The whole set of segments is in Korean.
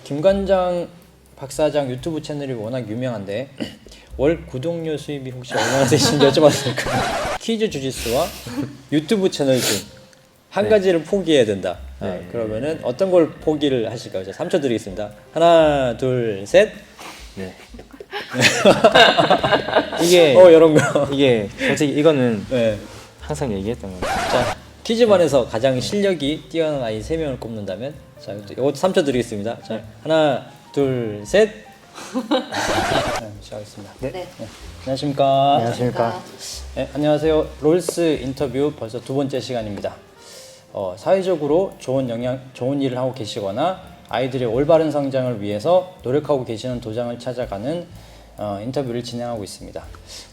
김관장 박사장 유튜브 채널이 워낙 유명한데 월 구독료 수입이 혹시 얼마나 되시는지 여쭤봐도 될까요? 퀴즈 주짓수와 유튜브 채널 중 한 가지를 포기해야 된다. 그러면은 어떤 걸 포기를 하실까요? 자, 3초 드리겠습니다. 하나, 둘, 셋. 네. 이게 이런 거. 이게 솔직히 이거는 네. 항상 얘기했던 거예요. 자, 퀴즈반에서 가장 실력이 뛰어난 아이 3명을 꼽는다면 자, 이것도 3초 드리겠습니다. 자, 하나, 둘, 셋. 시작하겠습니다. 네. 안녕하십니까? 안녕하십니까. 네, 안녕하세요. 롤스 인터뷰 벌써 두 번째 시간입니다. 사회적으로 좋은 일을 하고 계시거나 아이들의 올바른 성장을 위해서 노력하고 계시는 도장을 찾아가는 인터뷰를 진행하고 있습니다.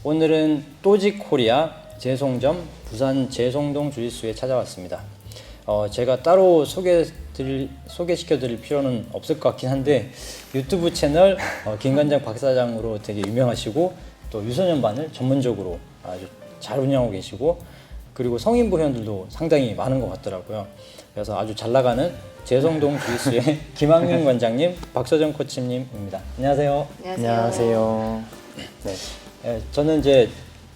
오늘은 또지코리아 재송점 부산 재송동 주짓수에 찾아왔습니다. 제가 따로 소개시켜드릴 필요는 없을 것 같긴 한데 유튜브 채널 김관장 박사장으로 되게 유명하시고 또 유소년반을 전문적으로 아주 잘 운영하고 계시고 그리고 성인부 회원들도 상당히 많은 것 같더라고요. 그래서 아주 잘 나가는 재송동 주짓수의 김학민 관장님, 박서정 코치님입니다. 안녕하세요. 안녕하세요. 네, 저는 이제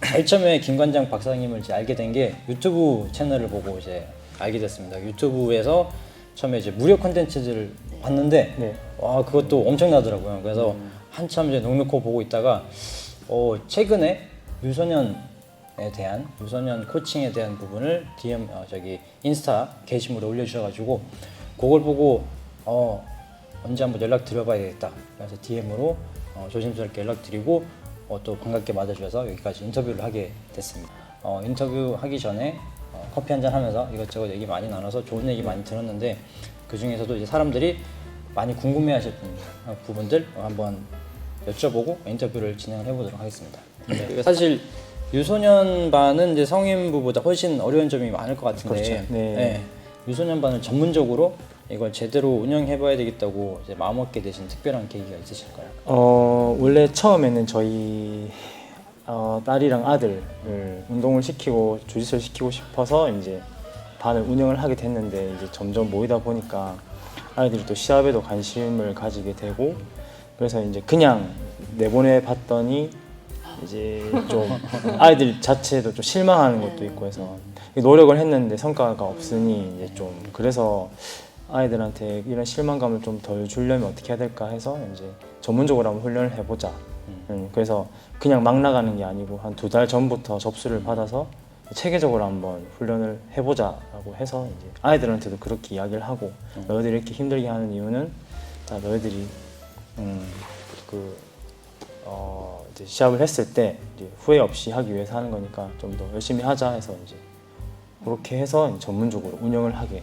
제일 처음에 김관장 박사님을 이제 알게 된 게 유튜브 채널을 보고 이제 알게 됐습니다. 유튜브에서 처음에 이제 무료 콘텐츠들을 봤는데 와 그것도 엄청나더라고요. 그래서 한참 이제 넋놓고 보고 있다가 최근에 유소년 코칭에 대한 부분을 DM 인스타 게시물에 올려주셔가지고 그걸 보고 언제 한번 연락 드려봐야겠다. 그래서 DM으로 조심스럽게 연락드리고 또 반갑게 맞아주셔서 여기까지 인터뷰를 하게 됐습니다. 인터뷰 하기 전에 커피 한잔 하면서 이것저것 얘기 많이 나눠서 좋은 얘기 많이 들었는데 그 중에서도 이제 사람들이 많이 궁금해하셨던 부분들 한번 여쭤보고 인터뷰를 진행을 해보도록 하겠습니다. 사실 유소년반은 이제 성인부보다 훨씬 어려운 점이 많을 것 같은데 그렇죠. 네. 유소년반을 전문적으로 이걸 제대로 운영해봐야 되겠다고 이제 마음먹게 되신 특별한 계기가 있으실까요? 원래 처음에는 저희 딸이랑 아들을 운동을 시키고 주짓수를 시키고 싶어서 이제 반을 운영을 하게 됐는데 이제 점점 모이다 보니까 아이들이 또 시합에도 관심을 가지게 되고 그래서 이제 그냥 내보내 봤더니 이제 좀 아이들 자체도 좀 실망하는 것도 있고 해서 노력을 했는데 성과가 없으니 이제 좀 그래서 아이들한테 이런 실망감을 좀 덜 주려면 어떻게 해야 될까 해서 이제 전문적으로 한번 훈련을 해보자. 그래서 그냥 막 나가는 게 아니고 한 2달 전부터 접수를 받아서 체계적으로 한번 훈련을 해보자라고 해서 이제 아이들한테도 그렇게 이야기를 하고 너희들이 이렇게 힘들게 하는 이유는 다 너희들이 이제 시합을 했을 때 이제 후회 없이 하기 위해서 하는 거니까 좀 더 열심히 하자 해서 이제 그렇게 해서 이제 전문적으로 운영을 하게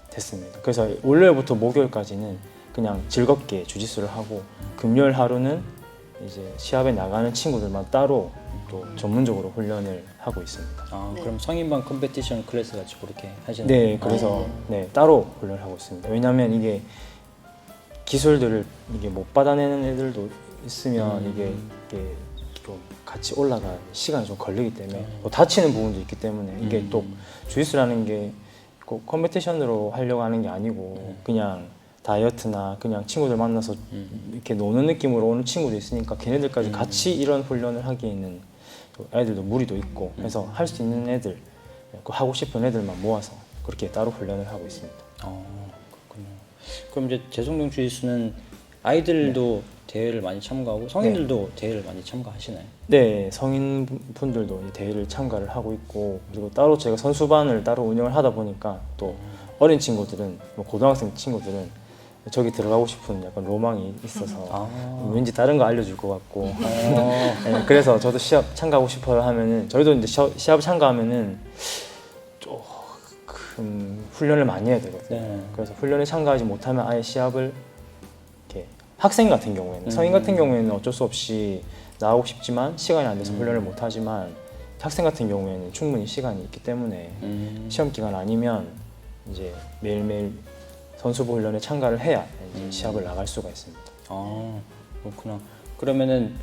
됐습니다. 그래서 월요일부터 목요일까지는 그냥 즐겁게 주짓수를 하고 금요일 하루는 이제 시합에 나가는 친구들만 따로 또 전문적으로 훈련을 하고 있습니다. 그럼 성인반 컴페티션 클래스 같이 그렇게 하시는 네, 거예요? 그래서 따로 훈련을 하고 있습니다. 왜냐하면 이게 기술들을 이게 못 받아내는 애들도 있으면 이게 좀 같이 올라갈 시간이 좀 걸리기 때문에 또 다치는 부분도 있기 때문에 이게 또 주짓수라는 게 꼭 컴페티션으로 하려고 하는 게 아니고 그냥 다이어트나 그냥 친구들 만나서 이렇게 노는 느낌으로 오는 친구도 있으니까 걔네들까지 같이 이런 훈련을 하기에는 또 애들도 무리도 있고 해서 할 수 있는 애들 하고 싶은 애들만 모아서 그렇게 따로 훈련을 하고 있습니다. 그렇군요. 그럼 이제 재송동 주짓수는 아이들도 대회를 많이 참가하고 성인들도 대회를 많이 참가하시나요? 네, 성인분들도 이 대회를 참가를 하고 있고 그리고 따로 제가 선수반을 따로 운영을 하다 보니까 또 어린 친구들은 뭐 고등학생 친구들은 저기 들어가고 싶은 약간 로망이 있어서 왠지 다른 거 알려줄 것 같고 네, 그래서 저도 시합 참가하고 싶어요 하면은 저희도 이제 시합 참가하면은 조금 훈련을 많이 해야 되거든요. 그래서 훈련에 참가하지 못하면 아예 시합을 이렇게 학생 같은 경우에는 성인 같은 경우에는 어쩔 수 없이 나가고 싶지만 시간이 안 돼서 훈련을 못 하지만 학생 같은 경우에는 충분히 시간이 있기 때문에 시험 기간 아니면 이제 매일매일 선수부 훈련에 참가를 해야 이제 시합을 나갈 수가 있습니다. 그렇구나. 그러면은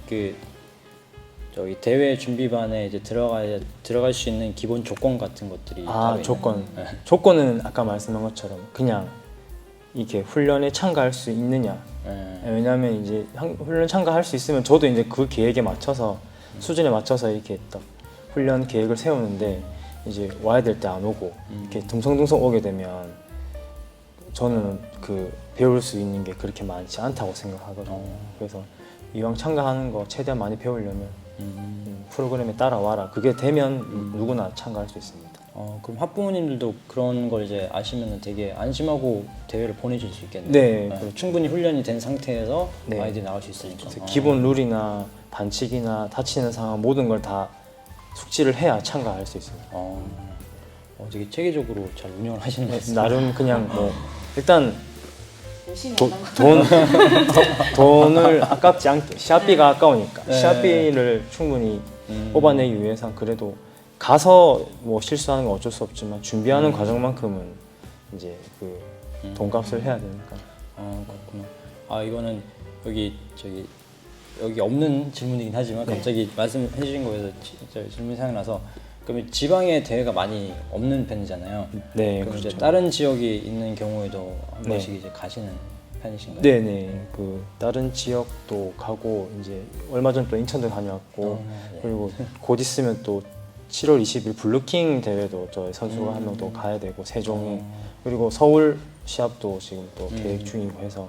저희 대회 준비반에 이제 들어갈 수 있는 기본 조건 같은 것들이 따로 조건. 있나요? 조건은 아까 말씀한 것처럼 그냥 이렇게 훈련에 참가할 수 있느냐. 네. 왜냐하면 이제 훈련 참가할 수 있으면 저도 이제 그 계획에 맞춰서 수준에 맞춰서 이렇게 딱 훈련 계획을 세우는데 이제 와야 될 때 안 오고 이렇게 듬성듬성 오게 되면 저는 그 배울 수 있는 게 그렇게 많지 않다고 생각하거든요. 그래서 이왕 참가하는 거 최대한 많이 배우려면 프로그램에 따라와라. 그게 되면 누구나 참가할 수 있습니다. 그럼 학부모님들도 그런 걸 이제 아시면 되게 안심하고 대회를 보내줄 수 있겠네요. 네, 그리고 충분히 훈련이 된 상태에서 네. 아이들이 나갈 수 있으니까. 그래서 기본 룰이나 반칙이나 다치는 상황 모든 걸 다 숙지를 해야 참가할 수 있습니다. 되게 체계적으로 잘 운영을 하시는 것 같습니다. 나름 그냥 뭐 일단 열심히 도, 안 하면 돈을 아깝지 않게 시합비가 아까우니까 네. 시합비를 충분히 뽑아내기 위해서 그래도 가서 뭐 실수하는 건 어쩔 수 없지만 준비하는 과정만큼은 이제 그 돈값을 해야 되니까. 그렇구나. 이거는 여기 없는 질문이긴 하지만 갑자기 말씀해 주신 거에서 질문이 생각나서 그러면 지방에 대회가 많이 없는 편이잖아요. 네, 그럼 그렇죠. 이제 다른 지역이 있는 경우에도 한 네. 번씩 이제 가시는 편이신가요? 네네. 그 다른 지역도 가고 이제 얼마 전 또 인천도 다녀왔고 네. 그리고 곧 있으면 또 7월 20일 블루킹 대회도 저희 선수가 한 명 또 가야 되고 세종에 그리고 서울 시합도 지금 또 계획 중이고 해서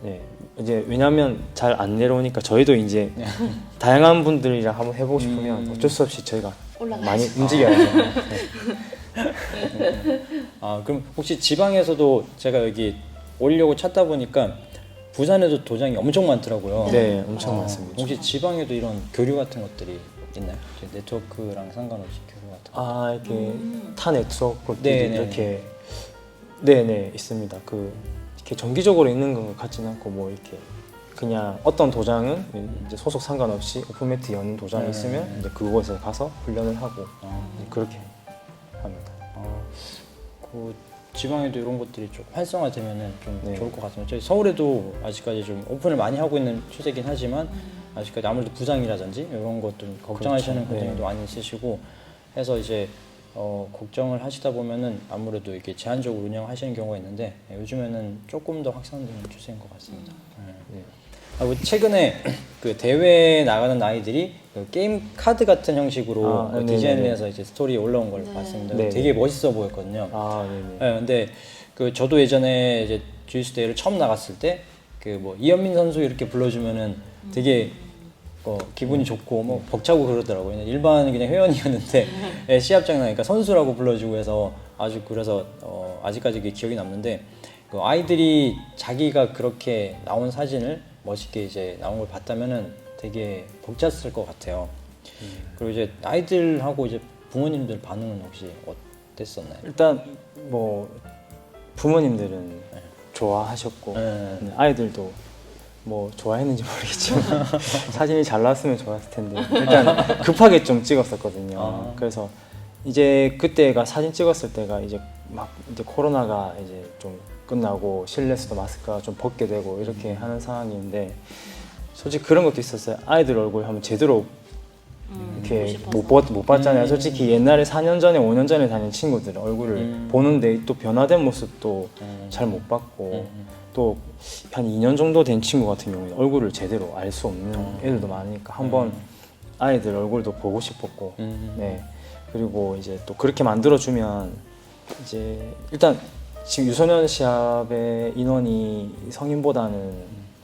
네 이제 왜냐하면 잘 안 내려오니까 저희도 이제 다양한 분들이랑 한번 해보고 싶으면 어쩔 수 없이 저희가 올라가야죠. 많이 움직여야죠. 네. 그럼 혹시 지방에서도 제가 여기 오려고 찾다 보니까 부산에도 도장이 엄청 많더라고요. 네, 엄청 많습니다. 혹시 지방에도 이런 교류 같은 것들이 있나요? 네트워크랑 상관없이 교류 같은 거? 이렇게 타 네트워크들이 네네. 이렇게 네네 있습니다. 이렇게 정기적으로 있는 것 같지는 않고 뭐 이렇게 그냥 어떤 도장은 이제 소속 상관없이 오픈매트 여는 도장이 있으면 이제 그곳에 가서 훈련을 하고 이제 그렇게 합니다. 그 지방에도 이런 것들이 좀 활성화되면은 좀 네. 좋을 것 같습니다. 저희 서울에도 아직까지 좀 오픈을 많이 하고 있는 추세긴 하지만 아직까지 아무래도 부상이라든지 이런 것 좀 걱정하시는 그렇죠. 분들도 많이 있으시고 해서 이제 걱정을 하시다 보면은 아무래도 이게 제한적으로 운영하시는 경우가 있는데 요즘에는 조금 더 확산되는 추세인 것 같습니다. 네. 최근에 그 대회에 나가는 아이들이 그 게임 카드 같은 형식으로 네네네. 디자인해서 이제 스토리에 올라온 걸 봤습니다. 네네. 되게 멋있어 보였거든요. 네네. 네, 근데 저도 예전에 이제 주짓수 대회를 처음 나갔을 때 그 뭐 이현민 선수 이렇게 불러주면은 되게 기분이 좋고 뭐 벅차고 그러더라고요. 일반 그냥 회원이었는데 시합장 나니까 선수라고 불러주고 해서 아주 그래서 아직까지 그게 기억이 남는데 그 아이들이 자기가 그렇게 나온 사진을 멋있게 이제 나온 걸 봤다면은 되게 벅찼을 것 같아요. 그리고 이제 아이들하고 이제 부모님들 반응은 혹시 어땠었나요? 일단 뭐 부모님들은 좋아하셨고 네. 아이들도 뭐 좋아했는지 모르겠지만 사진이 잘 나왔으면 좋았을 텐데 일단 급하게 좀 찍었었거든요. 그래서 이제 그때가 사진 찍었을 때가 이제 막 이제 코로나가 이제 좀 끝나고 실내에서도 마스크가 좀 벗게 되고 이렇게 하는 상황인데 솔직히 그런 것도 있었어요. 아이들 얼굴 한번 제대로 이렇게 못 봤잖아요. 솔직히 옛날에 4년 전에 5년 전에 다닌 친구들 얼굴을 보는데 또 변화된 모습도 잘 못 봤고 또 한 2년 정도 된 친구 같은 경우에 얼굴을 제대로 알 수 없는 애들도 많으니까 한번 아이들 얼굴도 보고 싶었고 네 그리고 이제 또 그렇게 만들어주면 이제 일단 지금 유소년 시합의 인원이 성인보다는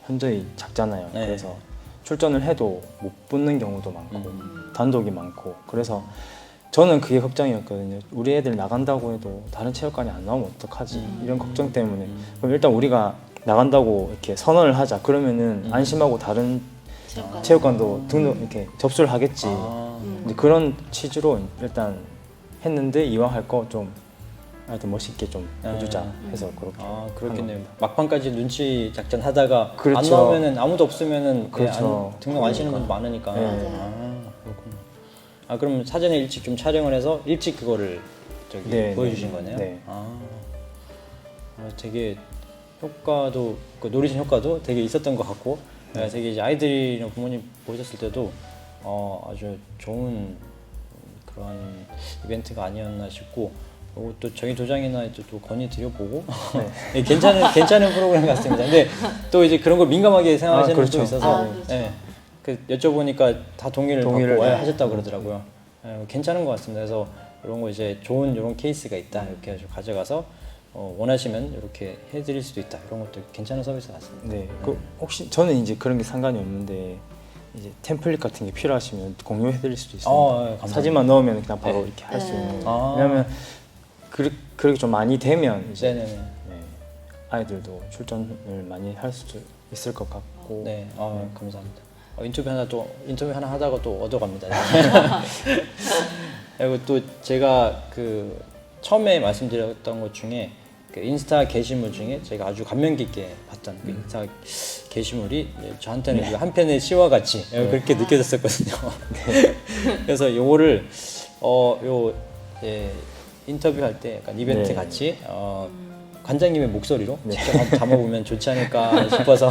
현저히 작잖아요. 네. 그래서 출전을 해도 못 붙는 경우도 많고 단독이 많고 그래서 저는 그게 걱정이었거든요. 우리 애들 나간다고 해도 다른 체육관이 안 나오면 어떡하지 이런 걱정 때문에 그럼 일단 우리가 나간다고 이렇게 선언을 하자 그러면은 안심하고 다른 체육관도 등록 이렇게 접수를 하겠지 이제 그런 취지로 일단 했는데 이왕 할 거 좀 하여튼 멋있게 좀 해주자 해서 그렇게 그렇겠네요. 막판까지 눈치 작전 하다가 안 그렇죠. 나오면은 아무도 없으면은 그렇죠. 등록 안 하시는 분들 많으니까. 네. 그렇구나. 그럼 사전에 일찍 좀 촬영을 해서 일찍 그거를 네, 보여주신 네, 거네요. 네. 되게 효과도 노리신 효과도 되게 있었던 것 같고 되게 이제 아이들이나 부모님 보셨을 때도 아주 좋은 그런 이벤트가 아니었나 싶고 또 저희 도장이나 또 건의 드려보고 네. 괜찮은 프로그램 같습니다. 근데 또 이제 그런 걸 민감하게 생각하시는 그렇죠. 분도 있어서 그렇죠. 네. 그 여쭤보니까 다 동의를 동의를 받고 네. 하셨다고 그러더라고요. 괜찮은 것 같습니다. 그래서 이런 거 이제 좋은 이런 케이스가 있다 이렇게 해서 가져가서 원하시면 이렇게 해드릴 수도 있다. 이런 것도 괜찮은 서비스 같습니다. 네. 그 혹시 저는 이제 그런 게 상관이 없는데 이제 템플릿 같은 게 필요하시면 공유해드릴 수도 있습니다. 감사합니다. 사진만 넣으면 그냥 바로 네. 이렇게 할 수 네. 있는. 아. 왜냐하면 그렇게 좀 많이 되면 이제 네네네. 네, 아이들도 출전을 많이 할 수도 있을 것 같고. 네, 감사합니다. 인터뷰 하나 하다가 또 얻어갑니다. 그리고 또 제가 그 처음에 말씀드렸던 것 중에 그 인스타 게시물 중에 제가 아주 감명 깊게 봤던 그 인스타 게시물이 저한테는 그 한 편의 시와 같이 그렇게 느껴졌었거든요. 그래서 요거를 인터뷰할 때 약간 이벤트 네. 같이 관장님의 목소리로 직접 한번 담아보면 좋지 않을까 싶어서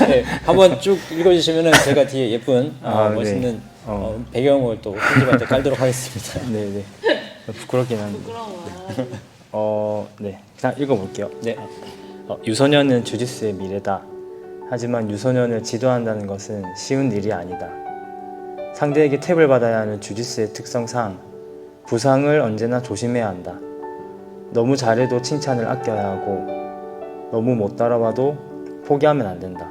네, 한번 쭉 읽어주시면은 제가 뒤에 예쁜 멋있는 네. 배경을 또 편집할 때 깔도록 하겠습니다. 네네. 부끄럽긴 한데. 부끄러워. 네. 그냥 읽어볼게요. 네. 유소년은 주짓수의 미래다. 하지만 유소년을 지도한다는 것은 쉬운 일이 아니다. 상대에게 탭을 받아야 하는 주짓수의 특성상 부상을 언제나 조심해야 한다. 너무 잘해도 칭찬을 아껴야 하고 너무 못 따라와도 포기하면 안 된다.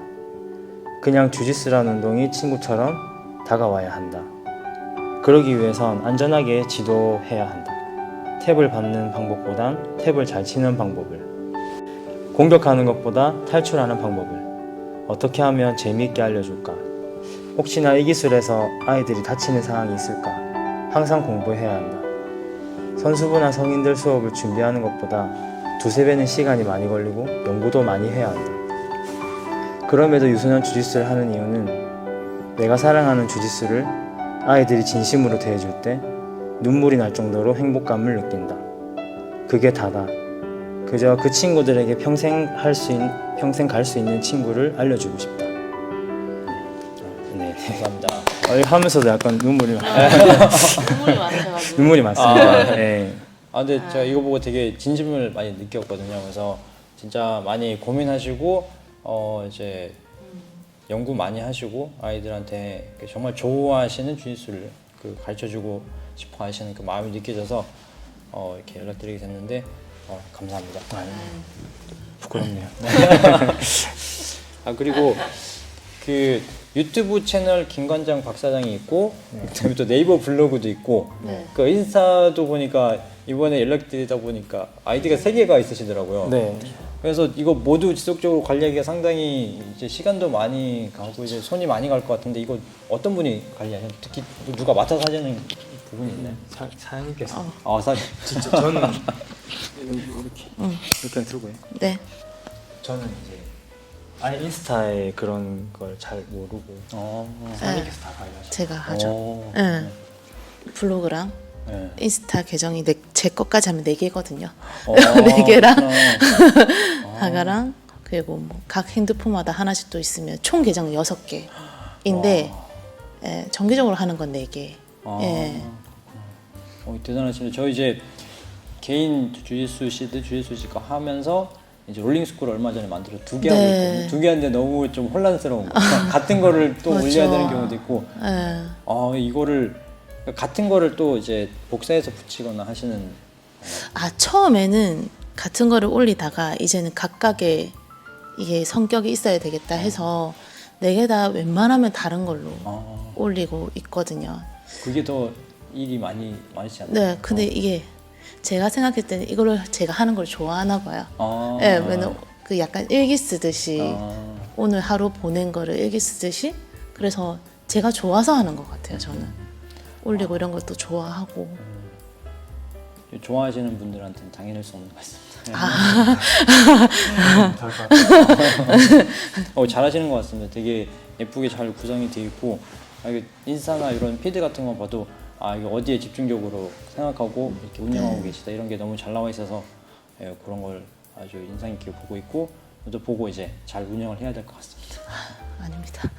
그냥 주짓수라는 운동이 친구처럼 다가와야 한다. 그러기 위해선 안전하게 지도해야 한다. 탭을 받는 방법보단 탭을 잘 치는 방법을, 공격하는 것보다 탈출하는 방법을 어떻게 하면 재미있게 알려줄까? 혹시나 이 기술에서 아이들이 다치는 상황이 있을까? 항상 공부해야 한다. 선수부나 성인들 수업을 준비하는 것보다 두세 배는 시간이 많이 걸리고 연구도 많이 해야 한다. 그럼에도 유소년 주짓수를 하는 이유는 내가 사랑하는 주짓수를 아이들이 진심으로 대해줄 때 눈물이 날 정도로 행복감을 느낀다. 그게 다다. 그저 그 친구들에게 평생 갈 수 있는 친구를 알려주고 싶다. 네. 감사합니다. 이거 하면서도 약간 눈물이 눈물이 많으셔가지고. 눈물이 많습니다. 네. 근데 제가 이거 보고 되게 진심을 많이 느꼈거든요. 그래서 진짜 많이 고민하시고 이제 연구 많이 하시고 아이들한테 정말 좋아하시는 주짓수를 가르쳐주고 싶어 하시는 그 마음이 느껴져서 이렇게 연락드리게 됐는데 감사합니다. 부끄럽네요. 그리고 그 유튜브 채널 김관장 박사장이 있고 그다음에 또 네이버 블로그도 있고 네. 그 인스타도 보니까 이번에 연락드리다 보니까 아이디가 3개가 있으시더라고요. 네. 그래서 이거 모두 지속적으로 관리하기가 상당히 이제 시간도 많이 가고 이제 손이 많이 갈 것 같은데 이거 어떤 분이 관리하세요? 특히 누가 맡아서 하시는 부분이 있나요? 사장님께서. 진짜 저는 이렇게 들고요. 네. 저는 이제 아예 인스타에 그런 걸 잘 모르고 사장님께서 다 관리하셔요. 제가 하죠. 네. 블로그랑 네. 인스타 계정이 제 것까지 하면 4개거든요. 4개랑 하나랑 그리고 뭐 각 핸드폰마다 하나씩 또 있으면 총 계정 6개인데 정기적으로 하는 건 4개. 예. 대단하십니다. 저 이제 개인 주짓수 시드 주짓수 시가 하면서 이제 롤링 스쿨 얼마 전에 만들어 2개 하고 있거든요. 2개 하는데 너무 좀 혼란스러운 거. 같은 거를 또 맞아. 올려야 되는 경우도 있고. 예. 이거를 같은 거를 또 이제 복사해서 붙이거나 하시는. 처음에는 같은 거를 올리다가 이제는 각각의 이게 성격이 있어야 되겠다 해서 4개 다 웬만하면 다른 걸로 올리고 있거든요. 그게 더 일이 많으시지 않나요? 네, 근데 이게 제가 생각했을 때는 이거를 제가 하는 걸 좋아하나 봐요. 아. 네, 왜냐면 그 약간 일기 쓰듯이 오늘 하루 보낸 거를 일기 쓰듯이 그래서 제가 좋아서 하는 것 같아요. 저는 올리고 이런 것도 좋아하고. 좋아하시는 분들한테는 당연할 수 없는 것 같습니다. 잘하시는 것 같습니다. 되게 예쁘게 잘 구성이 되어 있고 이게 인스타나 이런 피드 같은 거 봐도 이게 어디에 집중적으로 생각하고 이렇게 운영하고 계시다 이런 게 너무 잘 나와 있어서 그런 걸 아주 인상 깊게 보고 있고 또 보고 이제 잘 운영을 해야 될 것 같습니다. 아닙니다.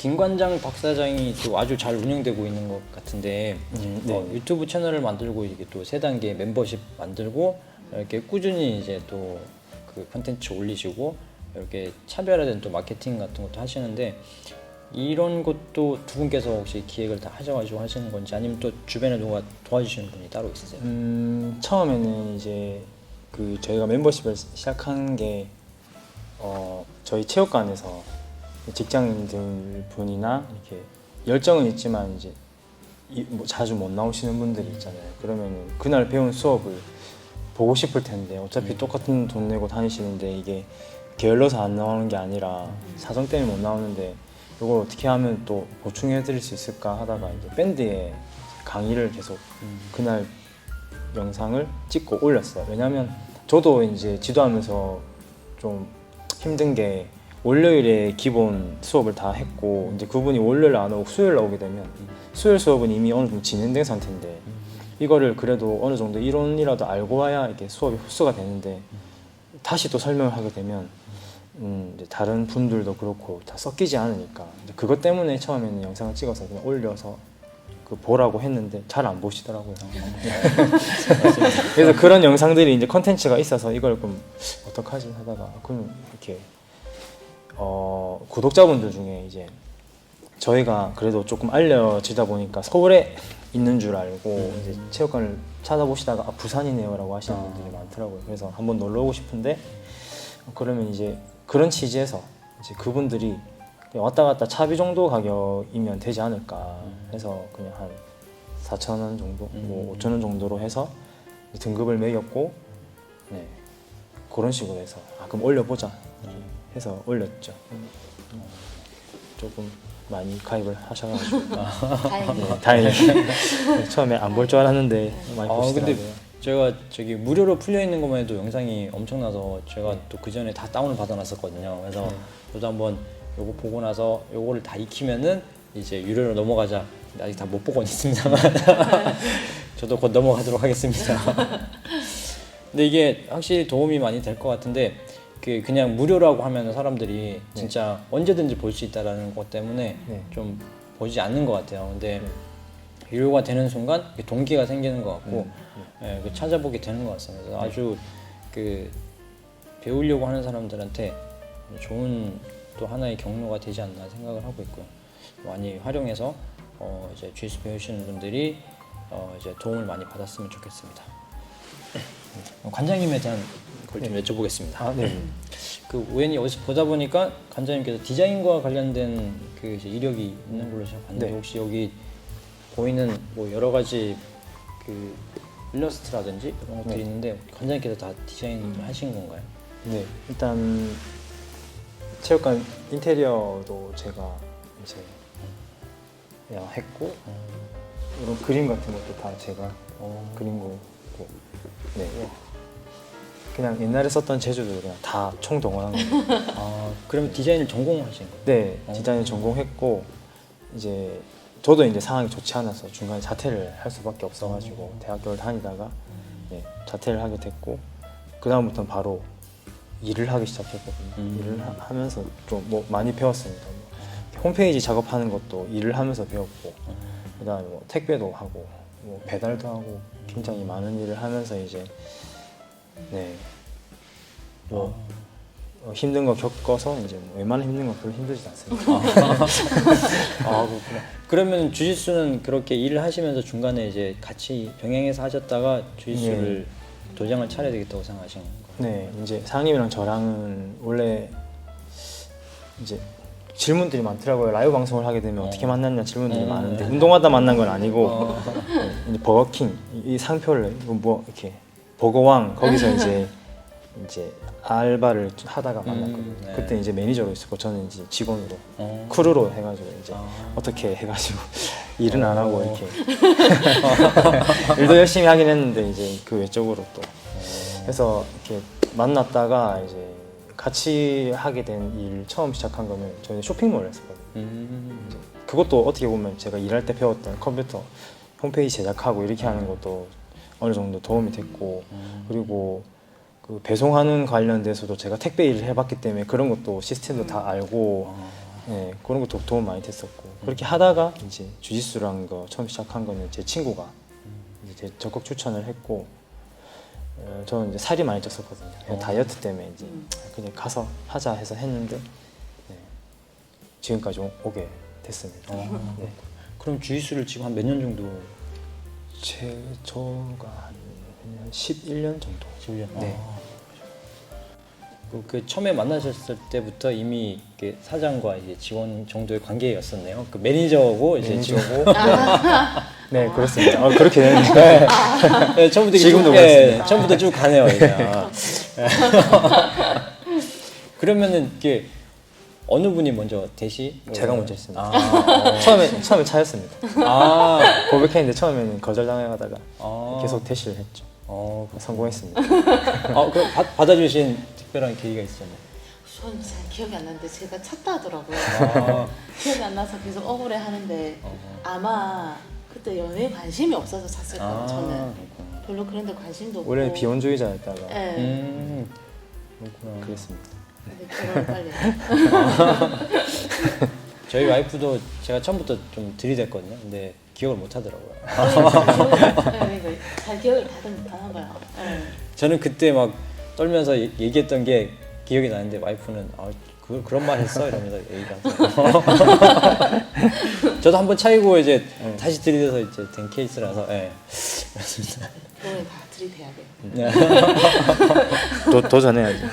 김관장 박사장이 또 아주 잘 운영되고 있는 것 같은데 네. 유튜브 채널을 만들고 이게 또 세 단계 멤버십 만들고 이렇게 꾸준히 이제 또 그 컨텐츠 올리시고 이렇게 차별화된 또 마케팅 같은 것도 하시는데 이런 것도 두 분께서 혹시 기획을 다 하셔가지고 하시는 건지 아니면 또 주변에 누가 도와주시는 분이 따로 있으세요? 처음에는 이제 그 저희가 멤버십을 시작한 게 저희 체육관에서 직장인들 분이나 이렇게 열정은 있지만 이제 뭐 자주 못 나오시는 분들이 있잖아요. 그러면은 그날 배운 수업을 보고 싶을 텐데 어차피 똑같은 돈 내고 다니시는데 이게 게을러서 안 나오는 게 아니라 사정 때문에 못 나오는데 이걸 어떻게 하면 또 보충해 드릴 수 있을까 하다가 이제 밴드에 강의를 계속 그날 영상을 찍고 올렸어요. 왜냐면 저도 이제 지도하면서 좀 힘든 게 월요일에 기본 수업을 다 했고 이제 그분이 월요일 안 오고 수요일 오게 되면 수요일 수업은 이미 어느 정도 진행된 상태인데 이거를 그래도 어느 정도 이론이라도 알고 와야 이게 수업이 흡수가 되는데 다시 또 설명을 하게 되면 이제 다른 분들도 그렇고 다 섞이지 않으니까 이제 그것 때문에 처음에는 영상을 찍어서 그냥 올려서 그 보라고 했는데 잘 안 보시더라고요. 그래서 그런 영상들이 이제 컨텐츠가 있어서 이걸 그럼 어떡하지 하다가 그럼 이렇게 구독자분들 중에 이제 저희가 그래도 조금 알려지다 보니까 서울에 있는 줄 알고 이제 체육관을 찾아보시다가 아, 부산이네요라고 하시는 분들이 많더라고요. 그래서 한번 놀러 오고 싶은데 그러면 이제 그런 취지에서 이제 그분들이 그냥 왔다 갔다 차비 정도 가격이면 되지 않을까 해서 그냥 한 4,000원 정도, 뭐 5,000원 정도로 해서 등급을 매겼고 네, 그런 식으로 해서 아 그럼 올려보자 해서 올렸죠. 조금 많이 가입을 하셔가지고 다행이에요. 다행히 처음에 안 볼 줄 알았는데 많이 근데 보시더라고요. 제가 저기 무료로 풀려 있는 것만 해도 영상이 엄청나서 제가 또 그 전에 다 다운을 받아놨었거든요. 그래서 저도 한번 요거 보고 나서 요거를 다 익히면은 이제 유료로 넘어가자. 근데 아직 다 못 보고는 있습니다만 저도 곧 넘어가도록 하겠습니다. 근데 이게 확실히 도움이 많이 될 것 같은데 그냥 무료라고 하면 사람들이 진짜 언제든지 볼 수 있다라는 것 때문에 네. 좀 보지 않는 것 같아요. 근데 유료가 되는 순간 동기가 생기는 것 같고 예, 찾아보게 되는 것 같습니다. 그래서 아주 배우려고 하는 사람들한테 좋은 또 하나의 경로가 되지 않나 생각을 하고 있고요. 많이 활용해서 이제 주짓수 배우시는 분들이 이제 도움을 많이 받았으면 좋겠습니다. 관장님에 대한 걸 좀 여쭤보겠습니다. 아, 네. 그 우연히 어디서 보다 보니까 관장님께서 디자인과 관련된 그 이제 이력이 있는 걸로 제가 봤는데 네. 혹시 여기 보이는 뭐 여러 가지 그 일러스트라든지 이런 것들이 있는데 관장님께서 다 디자인을 하신 건가요? 네, 일단 체육관 인테리어도 제가 이제 그냥 했고 이런 그림 같은 것도 다 제가 그린 거고 네. 그냥 옛날에 썼던 재주도 그냥 다 총동원한 거예요. 아, 그러면 디자인을 전공하신 거예요? 네, 디자인 전공했고 이제 저도 이제 상황이 좋지 않아서 중간에 자퇴를 할 수밖에 없어가지고 대학교를 다니다가 네, 자퇴를 하게 됐고 그 다음부터는 바로 일을 하기 시작했거든요. 일을 하면서 좀 뭐 많이 배웠습니다. 뭐 홈페이지 작업하는 것도 일을 하면서 배웠고 그다음에 뭐 택배도 하고 뭐 배달도 하고 굉장히 많은 일을 하면서 이제 네. 뭐 힘든 거 겪어서 이제 뭐 웬만한 힘든 건 별로 힘들지 않습니다. 아, 그렇구나. 그러면 주짓수는 그렇게 일을 하시면서 중간에 이제 같이 병행해서 하셨다가 주짓수를 도장을 차려야 되겠다고 생각하신 거예요? 네, 이제 사장님이랑 저랑은 원래 이제 질문들이 많더라고요. 라이브 방송을 하게 되면 어떻게 만났냐 질문들이 많은데 운동하다 만난 건 아니고 네, 이제 버거킹 이 상표를 뭐 이렇게 버거왕 거기서 이제 알바를 하다가 만났거든요. 그때 이제 매니저로 있었고 저는 이제 직원으로 크루로 해가지고 이제 어떻게 해가지고 일은 안 하고 이렇게 일도 열심히 하긴 했는데 이제 그 외적으로 또 해서 이렇게 만났다가 이제 같이 하게 된 일 처음 시작한 거는 저희 쇼핑몰을 했었거든요. 이제 그것도 어떻게 보면 제가 일할 때 배웠던 컴퓨터 홈페이지 제작하고 이렇게 하는 것도 어느 정도 도움이 됐고 그리고 그 배송하는 관련돼서도 제가 택배 일을 해봤기 때문에 그런 것도 시스템도 다 알고 네, 그런 것도 도움 많이 됐었고 그렇게 하다가 이제 주짓수라는 거 처음 시작한 거는 제 친구가 이제 적극 추천을 했고 저는 이제 살이 많이 쪘었거든요. 다이어트 때문에 이제 그냥 가서 하자 해서 했는데 네, 지금까지 오게 됐습니다. 네. 그럼 주짓수를 지금 한 몇 년 정도? 저가 한 11년 정도. 11년. 네. 그 처음에 만나셨을 때부터 이미 이렇게 사장과 이제 직원 정도의 관계였었네요. 그 매니저고 이제 매니저고. 네, 그렇습니다. 그렇게 되는데 네, 처음부터 지금도 쭉, 그렇습니다. 처음부터 쭉 가네요. 이제. 그러면은 이게 어느 분이 먼저 대시? 제가 먼저 했습니다. 아, 처음에 차였습니다. 아, 고백했는데 처음에는 거절당하다가 아. 계속 대시를 했죠. 성공했습니다. 그럼 받아주신 특별한 계기가 있었나요? 저는 잘 기억이 안 나는데 제가 찼다 하더라고요. 아, 기억이 안 나서 계속 억울해 하는데 아마 그때 연애에 관심이 없어서 찼을 거예요. 저는 그렇구나. 별로 그런 데 관심도 없고. 원래 비혼주의자였다가 네. 그렇구나. 그랬습니다. 근데 결혼을 빨리. 저희 와이프도 제가 처음부터 좀 들이댔거든요. 근데 기억을 못 하더라고요. 네, 잘 기억을 다들 못하나 봐요. 네. 저는 그때 막 떨면서 얘기했던 게 기억이 나는데 와이프는 그런 말 했어? 이러면서 얘기하고 저도 한번 차이고 이제 다시 들이대서 이제 된 케이스라서 그렇습니다. 그거에 다 들이대야 돼요. 도전해야죠.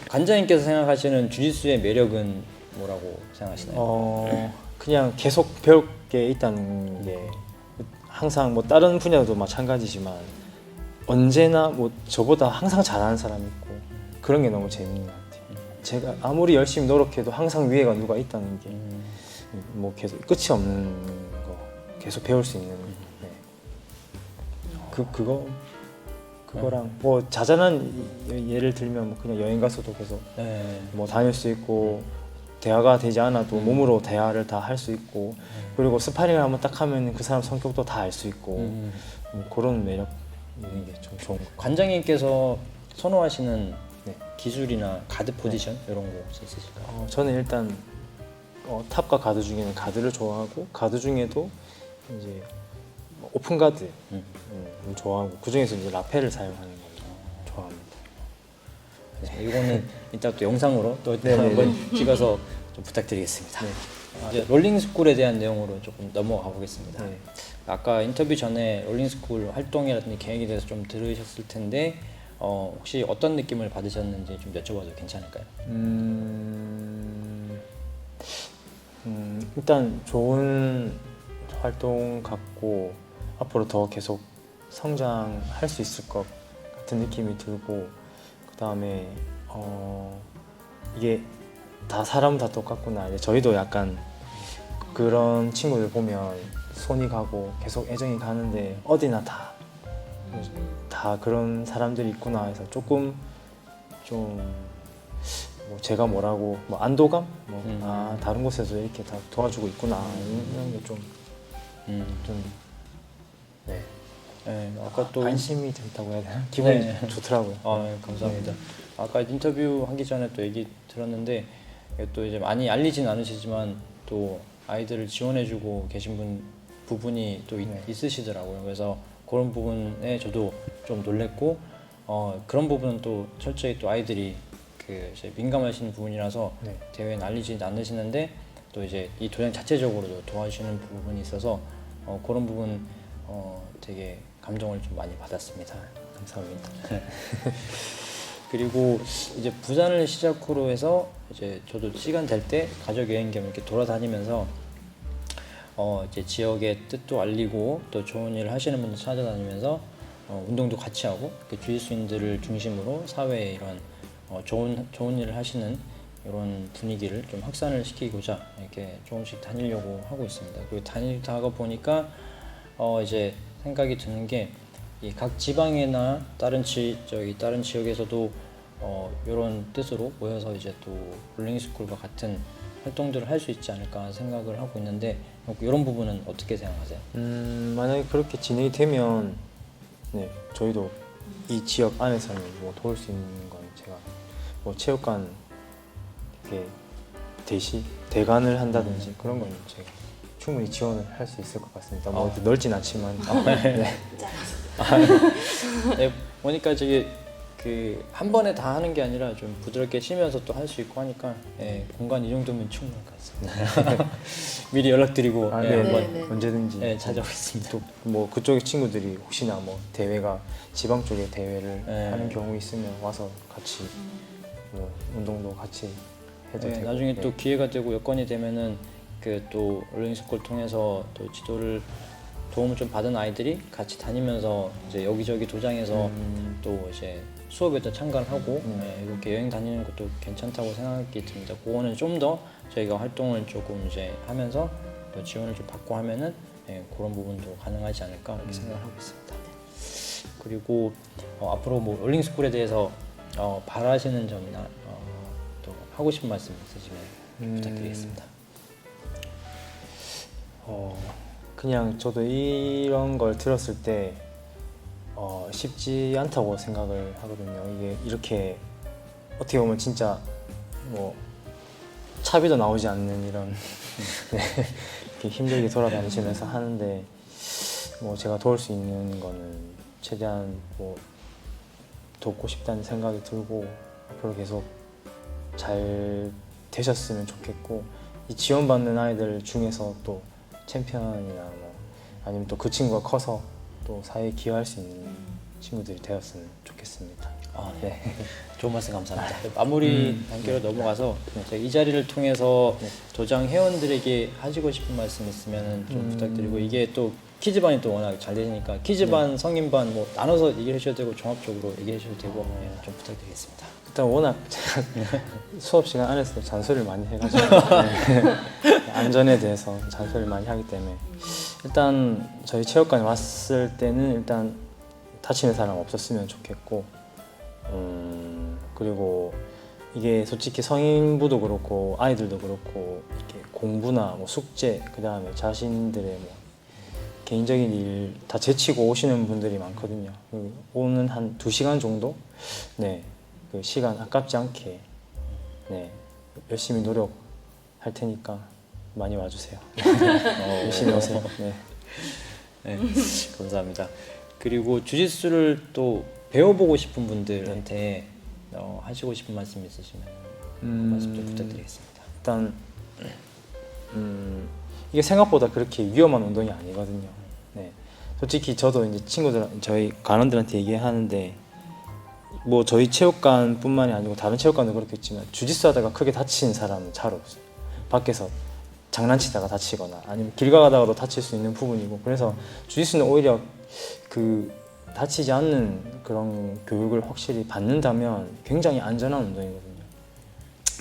관장님께서 생각하시는 주짓수의 매력은 뭐라고 생각하시나요? 그냥 계속 배울 게 있다는 게 항상 뭐 다른 분야도 마찬가지지만 언제나 뭐 저보다 항상 잘하는 사람이 있고 그런 게 너무 재밌는 것 같아요. 제가 아무리 열심히 노력해도 항상 위에가 누가 있다는 게 뭐 계속 끝이 없는 거 계속 배울 수 있는 네. 그거랑 뭐 자잘한 예를 들면 뭐 그냥 여행 가서도 계속 네. 뭐 다닐 수 있고 대화가 되지 않아도 몸으로 대화를 다 할 수 있고 그리고 스파링을 한번 딱 하면 그 사람 성격도 다 알 수 있고 뭐 그런 매력 있는 게 좀 좋은 것 같아요. 관장님께서 선호하시는 네. 기술이나 가드 포지션 이런 거 혹시 있으실까요? 저는 일단 탑과 가드 중에는 가드를 좋아하고 가드 중에도 이제 오픈 가드 좋아하고 그 중에서 이제 라펠을 사용하는 걸 좋아합니다. 이거는 이따 또 영상으로 또 네네네. 한번 찍어서 좀 부탁드리겠습니다. 네. 이제 롤링스쿨에 대한 내용으로 조금 넘어가 보겠습니다. 네. 아까 인터뷰 전에 롤링스쿨 활동이라든지 계획에 대해서 좀 들으셨을 텐데 혹시 어떤 느낌을 받으셨는지 좀 여쭤봐도 괜찮을까요? 일단 좋은 활동 같고 앞으로 더 계속 성장할 수 있을 것 같은 느낌이 들고 그 다음에 이게 다 사람은 다 똑같구나. 이제 저희도 약간 그런 친구들 보면 손이 가고 계속 애정이 가는데 어디나 다 그런 사람들이 있구나 해서 조금 좀 뭐 제가 뭐라고 뭐 안도감? 다른 곳에서 이렇게 다 도와주고 있구나 이런 게 좀 네. 네, 아까 또 안심이 됐다고 해야 되나? 기분이 네. 좋더라고요. 네, 감사합니다. 아까 인터뷰 하기 전에 또 얘기 들었는데 이게 또 이제 많이 알리진 않으시지만 또 아이들을 지원해주고 계신 부분이 또 있으시더라고요. 그래서 그런 부분에 저도 좀 놀랬고 그런 부분은 또 철저히 또 아이들이 그 이제 민감하신 부분이라서 네. 대회에 알리지 않으시는데 또 이제 이 도장 자체적으로도 도와주시는 부분이 있어서 그런 부분 되게 감동을 좀 많이 받았습니다. 감사합니다. 그리고 이제 부산을 시작으로 해서 이제 저도 시간 될 때 가족 여행 겸 이렇게 돌아다니면서 이제 지역의 뜻도 알리고 또 좋은 일을 하시는 분들 찾아다니면서 운동도 같이 하고 주짓수인들을 중심으로 사회에 이런 좋은 일을 하시는 이런 분위기를 좀 확산을 시키고자 이렇게 조금씩 다니려고 하고 있습니다. 그리고 다니다가 보니까 이제 생각이 드는 게 이 각 지방이나 다른 지역에서도 이런 뜻으로 모여서 이제 또 롤링스쿨과 같은 활동들을 할 수 있지 않을까 생각을 하고 있는데 이런 부분은 어떻게 생각하세요? 만약에 그렇게 진행이 되면 네, 저희도 이 지역 안에서는 뭐 도울 수 있는 건 제가 뭐 체육관 이렇게 대관을 한다든지 그런 건 제가 충분히 지원을 할 수 있을 것 같습니다. 뭐 넓진 않지만 네. 네, 보니까 저기 그 한 번에 다 하는 게 아니라 좀 부드럽게 쉬면서 또 할 수 있고 하니까 예, 공간 이 정도면 충분할 것 같습니다. 미리 연락드리고 예, 네, 한번 네. 언제든지 예, 찾아오겠습니다. 또 뭐 그쪽의 친구들이 혹시나 뭐 대회가 지방 쪽에 대회를 네. 하는 경우 있으면 와서 같이 뭐 운동도 같이 해도 예, 되고 나중에 네. 또 기회가 되고 여건이 되면은 그 또 롤링스쿨 통해서 또 지도를 도움을 좀 받은 아이들이 같이 다니면서 이제 여기저기 도장에서 또 이제 수업에도 참가를 하고 예, 이렇게 여행 다니는 것도 괜찮다고 생각이 듭니다. 그거는 좀 더 저희가 활동을 조금 이제 하면서 또 지원을 좀 받고 하면은 예, 그런 부분도 가능하지 않을까 이렇게 생각을 하고 있습니다. 그리고 앞으로 뭐 롤링스쿨에 대해서 바라시는 점이나 또 하고 싶은 말씀 있으시면 부탁드리겠습니다. 그냥 저도 이런 걸 들었을 때 쉽지 않다고 생각을 하거든요. 이게 이렇게 어떻게 보면 진짜 뭐 차비도 나오지 않는 이런 네, 이렇게 힘들게 돌아다니시면서 하는데 뭐 제가 도울 수 있는 거는 최대한 뭐 돕고 싶다는 생각이 들고 앞으로 계속 잘 되셨으면 좋겠고 이 지원받는 아이들 중에서 또 챔피언이나 뭐 아니면 또 그 친구가 커서 또 사회에 기여할 수 있는 친구들이 되었으면 좋겠습니다. 네. 좋은 말씀 감사합니다. 마무리 단계로 넘어가서 제가 이 자리를 통해서 도장 회원들에게 하시고 싶은 말씀 있으면 좀 부탁드리고 이게 또 키즈반이 또 워낙 잘 되시니까 키즈반, 성인반 뭐 나눠서 얘기해 주셔도 되고 종합적으로 얘기해 주셔도 되고 좀 부탁드리겠습니다. 일단 워낙 제가 수업 시간 안에서 잔소리를 많이 해가지고 안전에 대해서 잔소리를 많이 하기 때문에 일단 저희 체육관에 왔을 때는 일단 다치는 사람 없었으면 좋겠고 그리고 이게 솔직히 성인부도 그렇고 아이들도 그렇고 이렇게 공부나 뭐 숙제 그 다음에 자신들의 뭐 개인적인 일 다 제치고 오시는 분들이 많거든요. 오는 한 2시간 정도 네, 그 시간 아깝지 않게 네, 열심히 노력할 테니까 많이 와주세요. 열심히 오세요. 네. 네, 감사합니다. 그리고 주짓수를 또 배워보고 싶은 분들한테 하시고 싶은 말씀 있으시면 말씀 좀 부탁드리겠습니다. 일단 이게 생각보다 그렇게 위험한 운동이 아니거든요. 네. 솔직히 저도 이제 친구들 저희 관원들한테 얘기하는데 뭐 저희 체육관뿐만이 아니고 다른 체육관도 그렇겠지만 주짓수 하다가 크게 다친 사람은 잘 없어요. 밖에서 장난치다가 다치거나 아니면 길 가다가도 다칠 수 있는 부분이고 그래서 주짓수는 오히려 그 다치지 않는 그런 교육을 확실히 받는다면 굉장히 안전한 운동이거든요.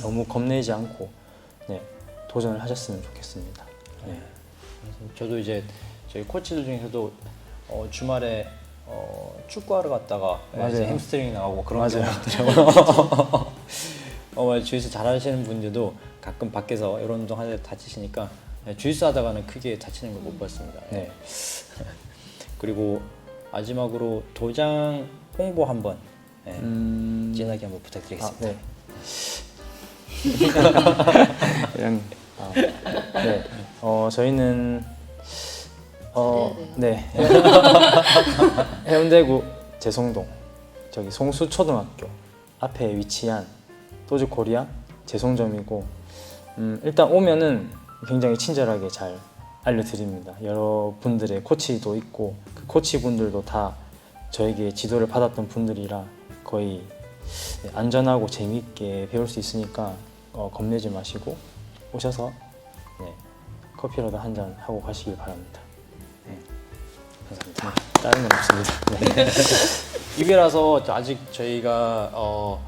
너무 겁내지 않고 네, 도전을 하셨으면 좋겠습니다. 네. 저도 이제 저희 코치들 중에서도 주말에 축구하러 갔다가 이제 햄스트링 나오고 그런 경우들이요. 주짓수 잘하시는 분들도 가끔 밖에서 이런 운동 하다가 다치시니까 주짓수 하다가는 크게 다치는 걸 못 봤습니다. 네. 그리고 마지막으로 도장 홍보 한번 진하게 한번 부탁드리겠습니다. 네. 그냥 네. 저희는 네. 해운대구 재송동 저기 송수초등학교 앞에 위치한 도즈코리아 재송점이고 일단 오면은 굉장히 친절하게 잘 알려드립니다. 여러분들의 코치도 있고 그 코치분들도 다 저에게 지도를 받았던 분들이라 거의 안전하고 재미있게 배울 수 있으니까 겁내지 마시고 오셔서 네, 커피라도 한잔 하고 가시길 바랍니다. 네, 감사합니다. 다른 건 없습니다. 네. 2회라서 아직 저희가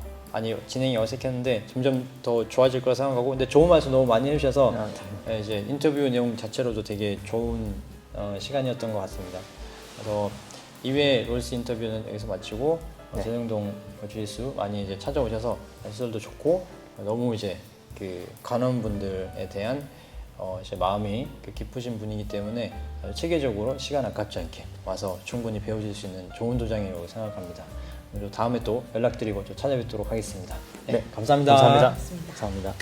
진행이 어색했는데 점점 더 좋아질 거라 생각하고 근데 좋은 말씀 너무 많이 해주셔서 이제 인터뷰 내용 자체로도 되게 좋은 시간이었던 것 같습니다. 그래서 2회 롤스 인터뷰는 여기서 마치고 세종동 주짓수 많이 이제 찾아오셔서 시설도 좋고 너무 이제 그 관원분들에 대한 이제 마음이 깊으신 분이기 때문에 체계적으로 시간 아깝지 않게 와서 충분히 배우실 수 있는 좋은 도장이라고 생각합니다. 그리고 다음에 또 연락드리고 또 찾아뵙도록 하겠습니다. 네, 감사합니다. 감사합니다. 감사합니다.